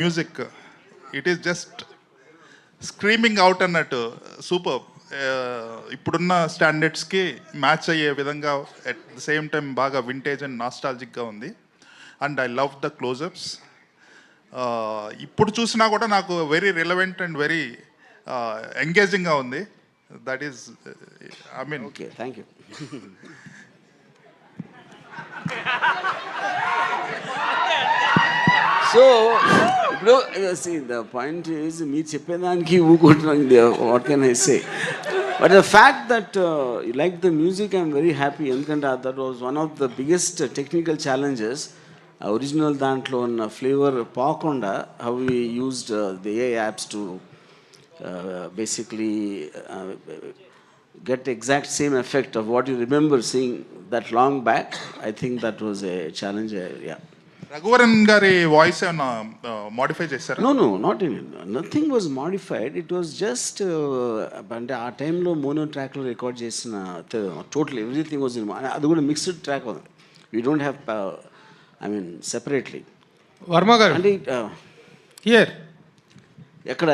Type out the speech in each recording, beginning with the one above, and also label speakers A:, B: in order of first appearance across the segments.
A: Music it is just screaming out అన్నట్టు super. ఇప్పుడున్న స్టాండర్డ్స్కి మ్యాచ్ అయ్యే విధంగా అట్ ద సేమ్ టైం బాగా వింటేజ్ అండ్ నాస్టాలజిక్గా ఉంది. And I love the closeups. ఇప్పుడు చూసినా కూడా నాకు వెరీ రిలవెంట్ అండ్ వెరీ ఎంగేజింగ్గా ఉంది. That is I mean.
B: Okay, thank you. So ఇప్పుడు ద పాయింట్ ఈజ్ మీరు చెప్పేదానికి ఊకుంటున్నాను. What can I say, but the fact that you like the music I'm very happy. ఎందుకంటే that was one of the biggest technical challenges. Original దాంట్లో ఉన్న flavour పోకుండా how we used the AI apps to basically get exact same effect of what you remember seeing that long back. I think that was a challenge. Yeah.
A: Raghuvaran గారి voice ఏమన్నా modify చేశారా?
B: No, not in. Nothing was modified. It was just అంటే ఆ టైంలో mono ట్రాక్లో record చేసిన total everything was in. అది కూడా మిక్స్డ్ ట్రాక్ ఉంది. We don't have I mean separately.
C: Varma గారు
B: అంటే
C: హియర్
B: ఎక్కడ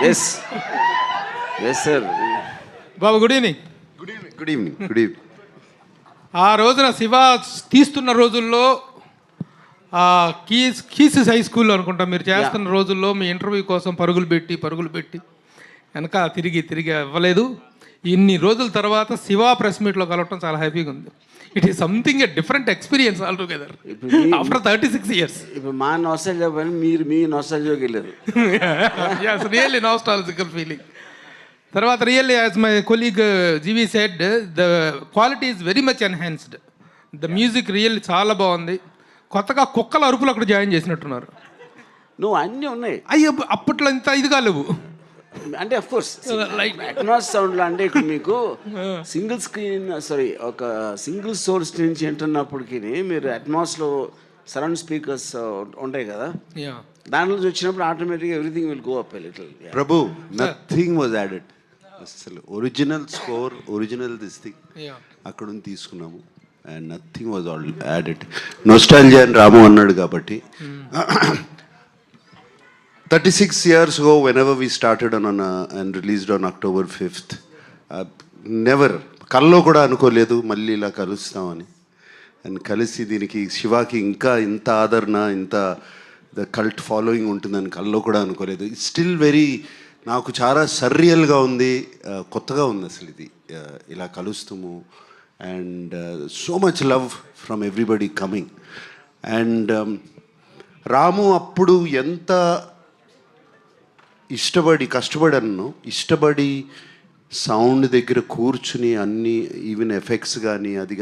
B: ఎస్ సార్.
C: బాబు గుడ్ ఈవినింగ్.
B: Good evening.
C: ఆ రోజున శివ తీస్తున్న రోజుల్లో కీసెస్ హై స్కూల్లో అనుకుంటా మీరు చేస్తున్న రోజుల్లో మీ ఇంటర్వ్యూ కోసం పరుగులు పెట్టి వెనక తిరిగి ఇవ్వలేదు. ఇన్ని రోజుల తర్వాత శివ ప్రెస్ మీట్లో కలవటం చాలా హ్యాపీగా ఉంది. It is something a different experience all together after 36 years.
B: ఇప్పుడు మా నాస్టాల్జియా పని మీరు మీ నాస్టాల్జియాకి వెళ్ళారు.
C: Really nostalgical feeling. తర్వాత really as my colleague GV said, the quality is very much enhanced. The music really చాలా బాగుంది. కొత్తగా కుక్కల అరుపులు అక్కడ జాయిన్ చేసినట్టున్నారు.
B: నువ్వు అన్నీ ఉన్నాయి.
C: అయ్యో అప్పట్లో ఇంత ఇదిగా లేవు.
B: అంటే అఫ్ కోర్స్ అట్మాస్ సౌండ్లో అంటే ఇక్కడ మీకు సింగిల్ స్క్రీన్ ఒక సింగిల్ సోర్స్ నుంచి వింటున్నప్పటికీ మీరు అట్మాస్లో సరౌండ్ స్పీకర్స్ ఉంటాయి కదా, దాంట్లో వచ్చినప్పుడు ఆటోమేటిక్గా everything will go up a little.
D: Prabhu, nothing was added. అసలు original score, original this thing అక్కడ నుంచి తీసుకున్నాము and nothing was all added. Nostalgia అని రాము అన్నాడు కాబట్టి 36 years ago, whenever we started and released on October 5th, never కల్లో కూడా అనుకోలేదు మళ్ళీ ఇలా కలుస్తామని. అండ్ కలిసి దీనికి శివాకి ఇంకా ఇంత ఆదరణ, ఇంత ద కల్ట్ ఫాలోయింగ్ ఉంటుందని కల్లో కూడా అనుకోలేదు. ఇట్స్ స్టిల్ వెరీ, నాకు చాలా సర్రియల్గా ఉంది, కొత్తగా ఉంది అసలు ఇది ఇలా కలుస్తాము. And so much love from everybody coming. And Ramu అప్పుడు ఎంత కష్టపడి సౌండ్ దగ్గర కూర్చుని అన్ని ఈవెన్ ఎఫెక్ట్స్ కానీ అది